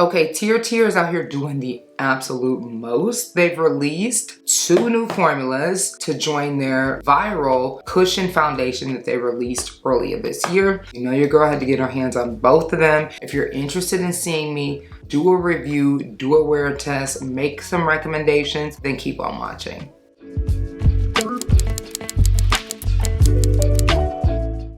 Okay, TIRTIR is out here doing the absolute most. They've released 2 new formulas to join their viral cushion foundation that they released earlier this year. You know your girl had to get her hands on both of them. If you're interested in seeing me do a review, do a wear test, make some recommendations, then keep on watching.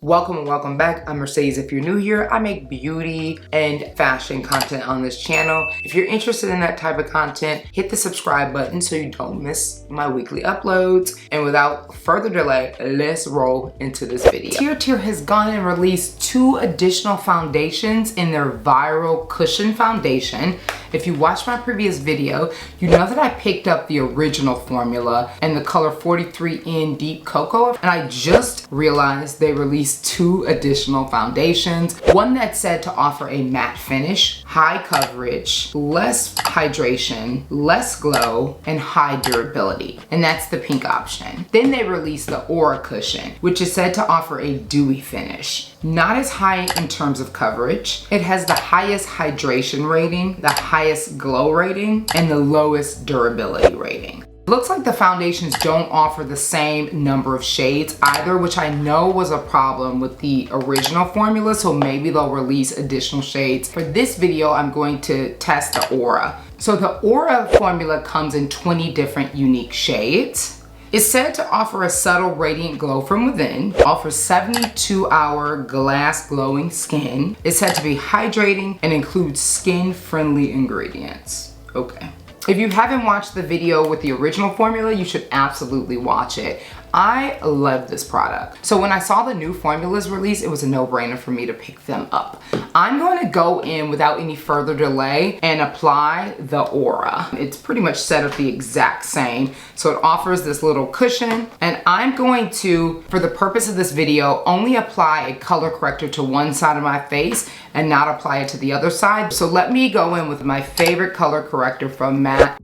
Welcome and welcome back. I'm Mercedes. If you're new here, I make beauty and fashion content on this channel. If you're interested in that type of content, hit the subscribe button so you don't miss my weekly uploads. And without further delay, let's roll into this video. TIRTIR has gone and released 2 additional foundations in their viral cushion foundation. If you watched my previous video, you know that I picked up the original formula and the color 43 in Deep Cocoa, and I just realized they released 2 additional foundations. One that's said to offer a matte finish, high coverage, less hydration, less glow, and high durability, and that's the pink option. Then they released the Aura Cushion, which is said to offer a dewy finish. Not as high in terms of coverage. It has the highest hydration rating, the highest glow rating, and the lowest durability rating. Looks like the foundations don't offer the same number of shades either, which I know was a problem with the original formula, so maybe they'll release additional shades. For this video, I'm going to test the Aura. So the Aura formula comes in 20 different unique shades. It's said to offer a subtle radiant glow from within, offers 72-hour glass glowing skin. It's said to be hydrating and includes skin-friendly ingredients. Okay. If you haven't watched the video with the original formula, you should absolutely watch it. I love this product. So when I saw the new formulas released, it was a no-brainer for me to pick them up. I'm going to go in without any further delay and apply the Aura. It's pretty much set up the exact same. So it offers this little cushion, and I'm going to, for the purpose of this video, only apply a color corrector to one side of my face and not apply it to the other side. So let me go in with my favorite color corrector from MAC.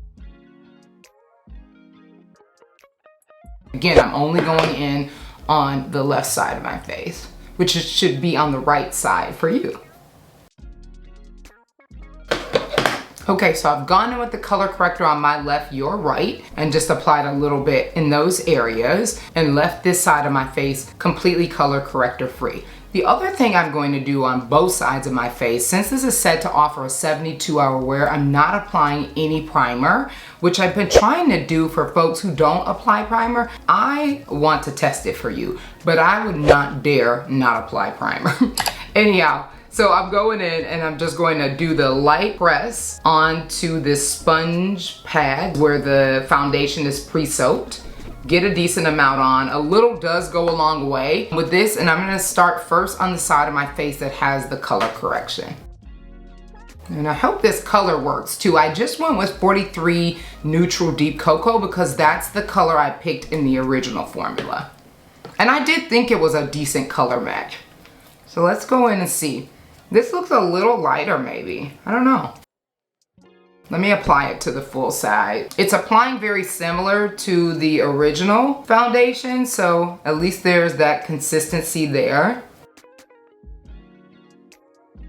Again, I'm only going in on the left side of my face, which should be on the right side for you. Okay, so I've gone in with the color corrector on my left, your right, and just applied a little bit in those areas and left this side of my face completely color corrector free. The other thing I'm going to do on both sides of my face, since this is said to offer a 72-hour wear, I'm not applying any primer, which I've been trying to do for folks who don't apply primer. I want to test it for you, but I would not dare not apply primer. Anyhow, so I'm going in and I'm just going to do the light press onto this sponge pad where the foundation is pre-soaked. Get a decent amount on. A little does go a long way with this, and I'm gonna start first on the side of my face that has the color correction. And I hope this color works too. I just went with 43 Neutral Deep Cocoa because that's the color I picked in the original formula. And I did think it was a decent color match. So let's go in and see. This looks a little lighter maybe. I don't know. Let me apply it to the full side. It's applying very similar to the original foundation, so at least there's that consistency there.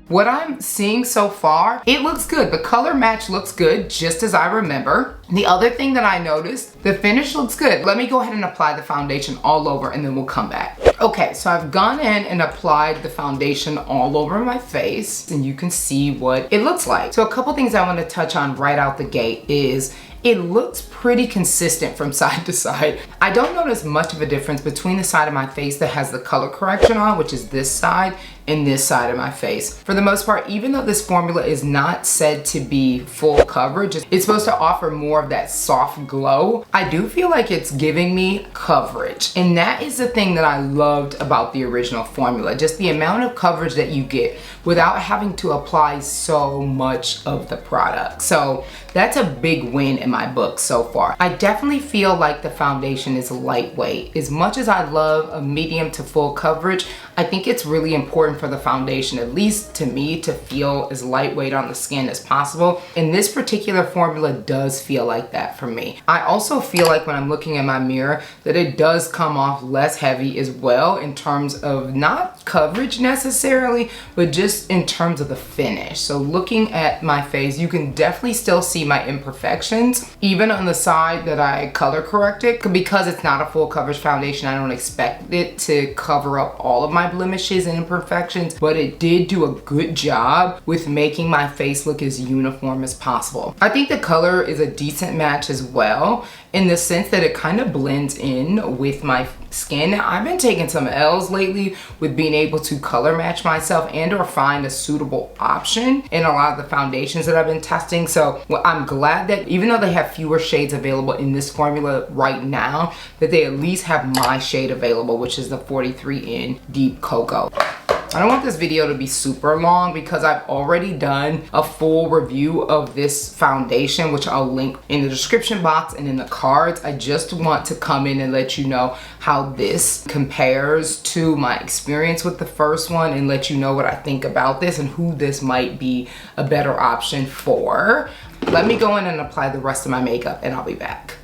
What I'm seeing so far, it looks good. The color match looks good, just as I remember. The other thing that I noticed, the finish looks good. Let me go ahead and apply the foundation all over and then we'll come back. Okay, so I've gone in and applied the foundation all over my face and you can see what it looks like. So a couple things I want to touch on right out the gate is it looks pretty consistent from side to side. I don't notice much of a difference between the side of my face that has the color correction on, which is this side, and this side of my face. For the most part, even though this formula is not said to be full coverage, it's supposed to offer more of that soft glow, I do feel like it's giving me coverage. And that is the thing that I loved about the original formula, just the amount of coverage that you get without having to apply so much of the product. So that's a big win in my book so far. I definitely feel like the foundation is lightweight. As much as I love a medium to full coverage, I think it's really important for the foundation, at least to me, to feel as lightweight on the skin as possible. And this particular formula does feel like that for me. I also feel like when I'm looking in my mirror that it does come off less heavy as well in terms of not coverage necessarily, but just in terms of the finish. So looking at my face, you can definitely still see my imperfections, even on the side that I color corrected. Because it's not a full coverage foundation, I don't expect it to cover up all of my blemishes and imperfections, but it did do a good job with making my face look as uniform as possible. I think the color is a decent match as well, in the sense that it kind of blends in with my skin. Now, I've been taking some L's lately with being able to color match myself and or find a suitable option in a lot of the foundations that I've been testing. So I'm glad that even though they have fewer shades available in this formula right now, that they at least have my shade available, which is the 43 in Deep Cocoa. I don't want this video to be super long because I've already done a full review of this foundation, which I'll link in the description box and in the cards. I just want to come in and let you know how this compares to my experience with the first one and let you know what I think about this and who this might be a better option for. Let me go in and apply the rest of my makeup and I'll be back.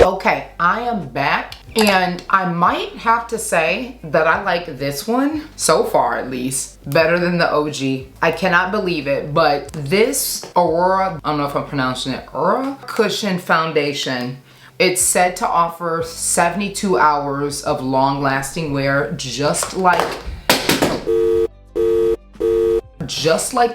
Okay, I am back, and I might have to say that I like this one, so far at least, better than the OG. I cannot believe it, but this Aurora, I don't know if I'm pronouncing it, Aurora Cushion Foundation, it's said to offer 72 hours of long-lasting wear, just like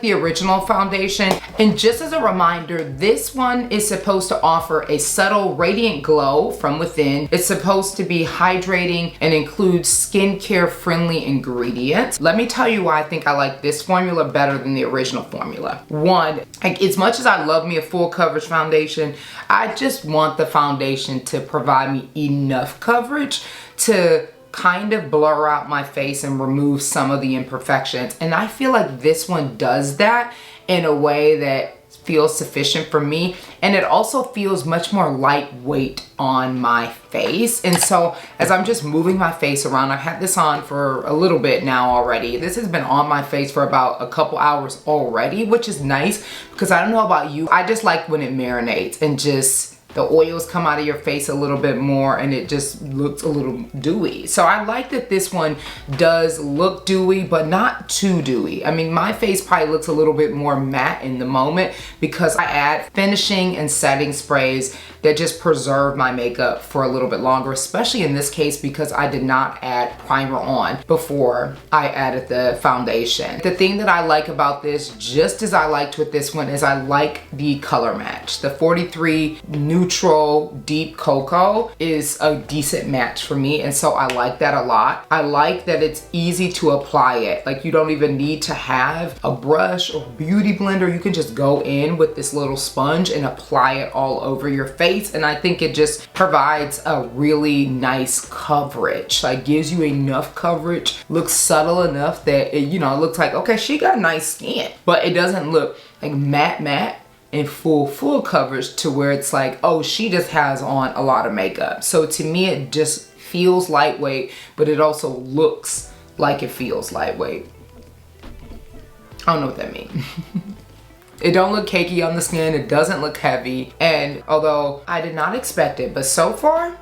the original foundation. And just as a reminder, this one is supposed to offer a subtle radiant glow from within. It's supposed to be hydrating and includes skincare friendly ingredients. Let me tell you why I think I like this formula better than the original formula. One, like, as much as I love me a full coverage foundation, I just want the foundation to provide me enough coverage to kind of blur out my face and remove some of the imperfections. And I feel like this one does that in a way that feels sufficient for me. And it also feels much more lightweight on my face. And so as I'm just moving my face around, I've had this on for a little bit now already. This has been on my face for about a couple hours already, which is nice because I don't know about you, I just like when it marinates and just the oils come out of your face a little bit more and it just looks a little dewy. So I like that this one does look dewy, but not too dewy. I mean, my face probably looks a little bit more matte in the moment because I add finishing and setting sprays that just preserve my makeup for a little bit longer, especially in this case because I did not add primer on before I added the foundation. The thing that I like about this, just as I liked with this one, is I like the color match. The 43 Neutral Deep Cocoa is a decent match for me, and so I like that a lot. I like that it's easy to apply it. Like, you don't even need to have a brush or beauty blender. You can just go in with this little sponge and apply it all over your face. And I think it just provides a really nice coverage, like gives you enough coverage, looks subtle enough that it, you know, it looks like, okay, she got nice skin, but it doesn't look like matte and full coverage to where it's like, oh, she just has on a lot of makeup. So to me, it just feels lightweight, but it also looks like it feels lightweight. I don't know what that means. It don't look cakey on the skin, it doesn't look heavy, and although I did not expect it, but so far,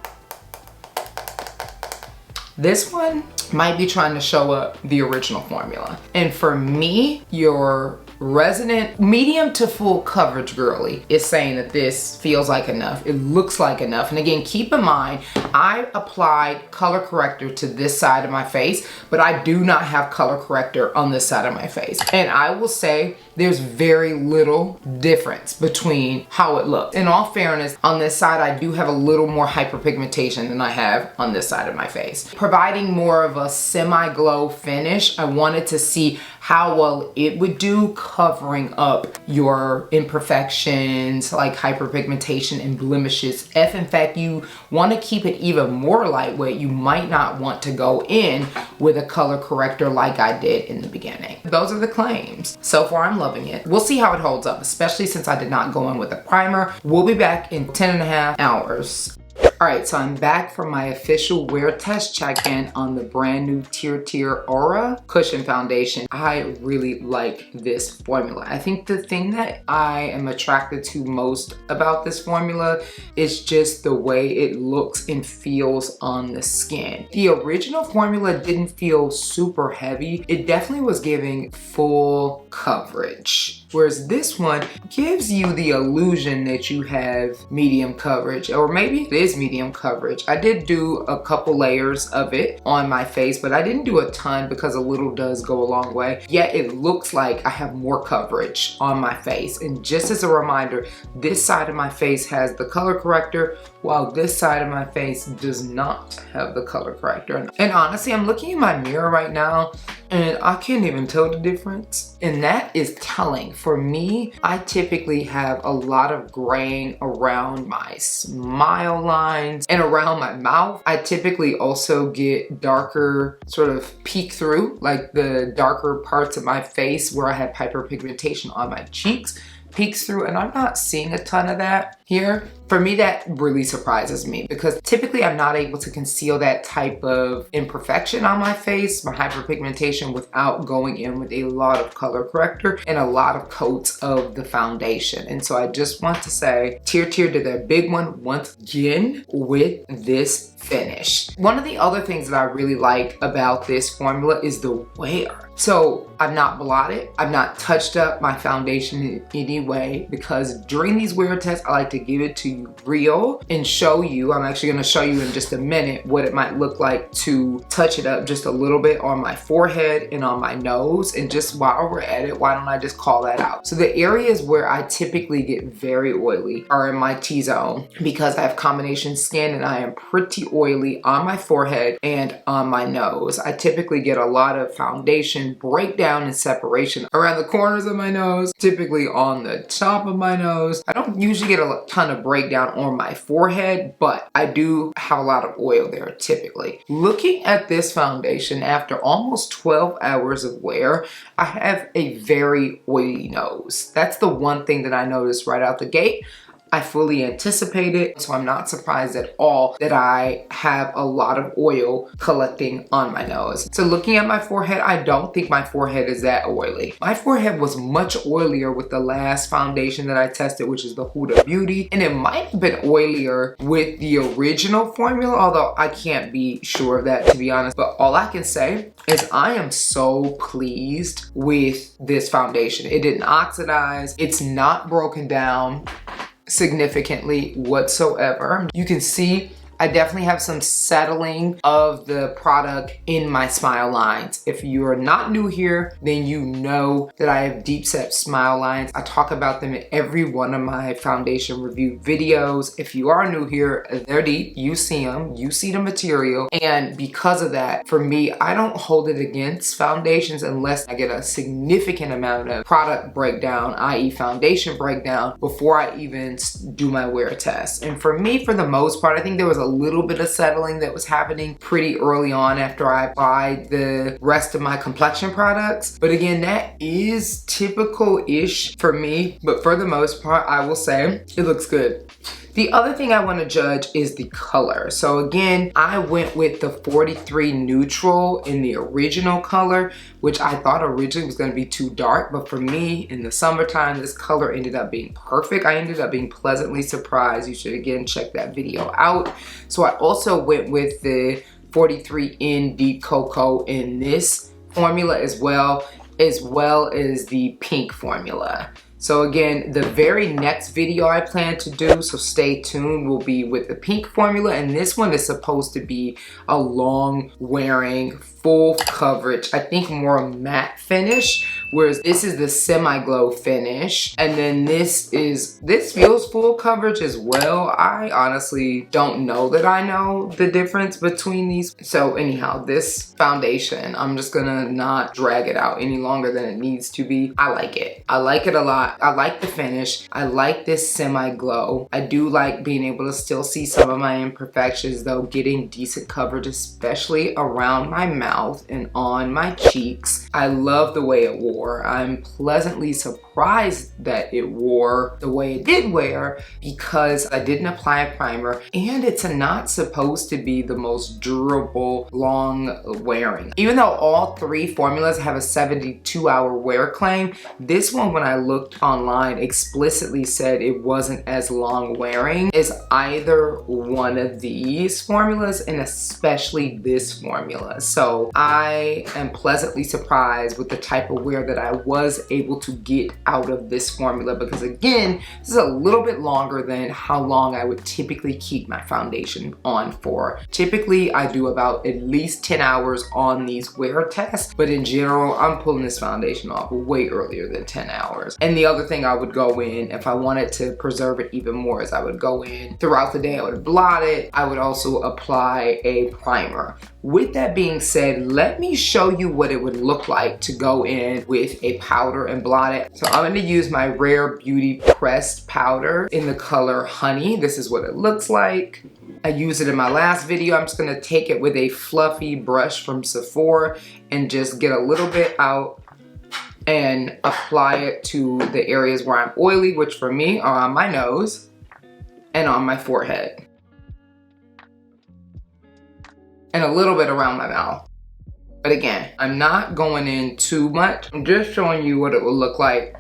this one might be trying to show up the original formula. And for me, your resident medium to full coverage girly is saying that this feels like enough. It looks like enough. And again, keep in mind, I applied color corrector to this side of my face, but I do not have color corrector on this side of my face. And I will say there's very little difference between how it looks. In all fairness, on this side, I do have a little more hyperpigmentation than I have on this side of my face. Providing more of a semi-glow finish, I wanted to see how well it would do covering up your imperfections like hyperpigmentation and blemishes. If in fact you want to keep it even more lightweight, you might not want to go in with a color corrector like I did in the beginning. Those are the claims. So far, I'm loving it. We'll see how it holds up, especially since I did not go in with a primer. We'll be back in 10.5 hours. All right, so I'm back from my official wear test check-in on the brand new TIRTIR Aura Cushion Foundation. I really like this formula. I think the thing that I am attracted to most about this formula is just the way it looks and feels on the skin. The original formula didn't feel super heavy. It definitely was giving full coverage, whereas this one gives you the illusion that you have medium coverage, or maybe it is medium coverage. I did do a couple layers of it on my face, but I didn't do a ton because a little does go a long way. Yet it looks like I have more coverage on my face. And just as a reminder, this side of my face has the color corrector, while this side of my face does not have the color corrector. And honestly, I'm looking in my mirror right now and I can't even tell the difference. And that is telling. For me, I typically have a lot of graying around my smile lines and around my mouth. I typically also get darker sort of peek through, like the darker parts of my face where I have hyperpigmentation on my cheeks peeks through, and I'm not seeing a ton of that here. For me, that really surprises me because typically I'm not able to conceal that type of imperfection on my face, my hyperpigmentation, without going in with a lot of color corrector and a lot of coats of the foundation. And so I just want to say TIRTIR did their big one once again with this finish. One of the other things that I really like about this formula is the wear. So I've not blotted, I've not touched up my foundation in any way, because during these wear tests, I like to give it to you real and show you. I'm actually gonna show you in just a minute what it might look like to touch it up just a little bit on my forehead and on my nose. And just while we're at it, why don't I just call that out? So the areas where I typically get very oily are in my T-zone, because I have combination skin and I am pretty oily on my forehead and on my nose. I typically get a lot of foundation breakdown and separation around the corners of my nose, typically on the top of my nose. I don't usually get a ton of breakdown on my forehead, but I do have a lot of oil there typically. Looking at this foundation after almost 12 hours of wear, I have a very oily nose. That's the one thing that I noticed right out the gate. I fully anticipated, so I'm not surprised at all that I have a lot of oil collecting on my nose. So looking at my forehead, I don't think my forehead is that oily. My forehead was much oilier with the last foundation that I tested, which is the Huda Beauty, and it might have been oilier with the original formula, although I can't be sure of that, to be honest. But all I can say is I am so pleased with this foundation. It didn't oxidize, it's not broken down significantly whatsoever. You can see I definitely have some settling of the product in my smile lines. If you are not new here, then you know that I have deep set smile lines. I talk about them in every one of my foundation review videos. If you are new here, they're deep, you see them, you see the material. And because of that, for me, I don't hold it against foundations unless I get a significant amount of product breakdown, i.e. foundation breakdown, before I even do my wear test. And for me, for the most part, I think there was a little bit of settling that was happening pretty early on after I applied the rest of my complexion products. But again, that is typical-ish for me. But for the most part, I will say it looks good. The other thing I want to judge is the color. So again, I went with the 43 neutral in the original color, which I thought originally was going to be too dark, but for me in the summertime, this color ended up being perfect. I ended up being pleasantly surprised. You should again check that video out. So I also went with the 43 in Deep Cocoa in this formula as well as the pink formula. So again, the very next video I plan to do, so stay tuned, will be with the pink formula. And this one is supposed to be a long wearing, full coverage, I think more matte finish, whereas this is the semi-glow finish. And then this feels full coverage as well. I honestly don't know that I know the difference between these. So anyhow, this foundation, I'm just gonna not drag it out any longer than it needs to be. I like it. I like it a lot. I like the finish. I like this semi-glow. I do like being able to still see some of my imperfections though, getting decent coverage, especially around my mouth and on my cheeks. I love the way it wore. wore. I'm pleasantly surprised that it wore the way it did wear because I didn't apply a primer, and it's not supposed to be the most durable, long wearing. Even though all three formulas have a 72-hour wear claim, this one, when I looked online, explicitly said it wasn't as long wearing as either one of these formulas, and especially this formula. So I am pleasantly surprised with the type of wear that I was able to get out of this formula, because again, this is a little bit longer than how long I would typically keep my foundation on for. Typically, I do about at least 10 hours on these wear tests, but in general, I'm pulling this foundation off way earlier than 10 hours. And the other thing I would go in, if I wanted to preserve it even more, is I would go in throughout the day, I would blot it, I would also apply a primer. With that being said, let me show you what it would look like to go in with a powder and blot it. So I'm going to use my Rare Beauty pressed powder in the color Honey. This is what it looks like. I used it in my last video. I'm just going to take it with a fluffy brush from Sephora and just get a little bit out and apply it to the areas where I'm oily, which for me are on my nose and on my forehead, and a little bit around my mouth. But again, I'm not going in too much. I'm just showing you what it will look like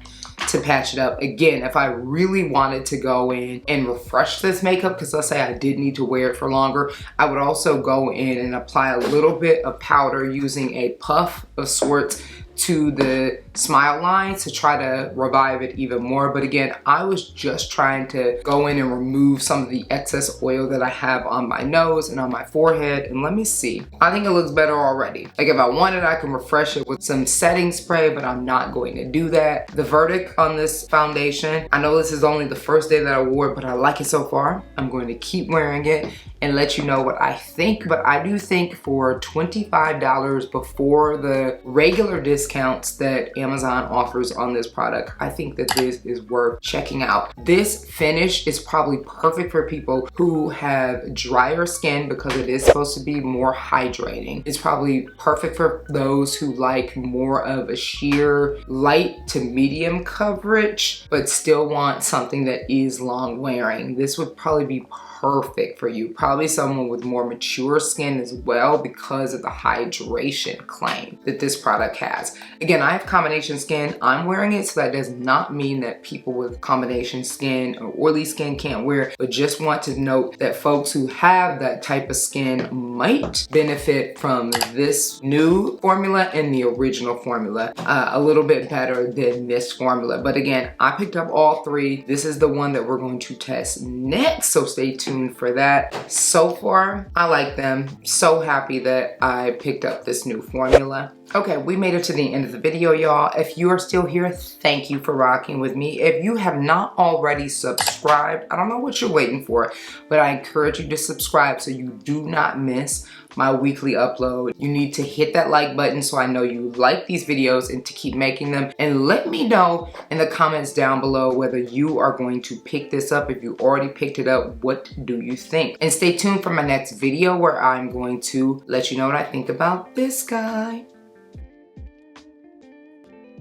to patch it up. Again, if I really wanted to go in and refresh this makeup, because let's say I did need to wear it for longer, I would also go in and apply a little bit of powder using a puff of sorts to the smile line to try to revive it even more. But again, I was just trying to go in and remove some of the excess oil that I have on my nose and on my forehead. And let me see, I think it looks better already. Like if I wanted, I can refresh it with some setting spray, but I'm not going to do that. The verdict on this foundation, I know this is only the first day that I wore it, but I like it so far. I'm going to keep wearing it and let you know what I think. But I do think for $25 before the regular discounts that Amazon offers on this product, I think that this is worth checking out. This finish is probably perfect for people who have drier skin because it is supposed to be more hydrating. It's probably perfect for those who like more of a sheer light to medium coverage, but still want something that is long wearing. This would probably be perfect for you. Probably someone with more mature skin as well, because of the hydration claim that this product has. Again, I have combination skin. I'm wearing it, so that does not mean that people with combination skin or oily skin can't wear it, but just want to note that folks who have that type of skin might benefit from this new formula and the original formula a little bit better than this formula. But again, I picked up all three. This is the one that we're going to test next, so stay tuned for that. So far, I like them. So happy that I picked up this new formula. Okay, we made it to the end of the video, y'all. If you are still here, thank you for rocking with me. If you have not already subscribed, I don't know what you're waiting for, but I encourage you to subscribe so you do not miss my weekly upload. You need to hit that like button so I know you like these videos and to keep making them. And let me know in the comments down below whether you are going to pick this up. If you already picked it up, what do you think? And stay tuned for my next video where I'm going to let you know what I think about this guy.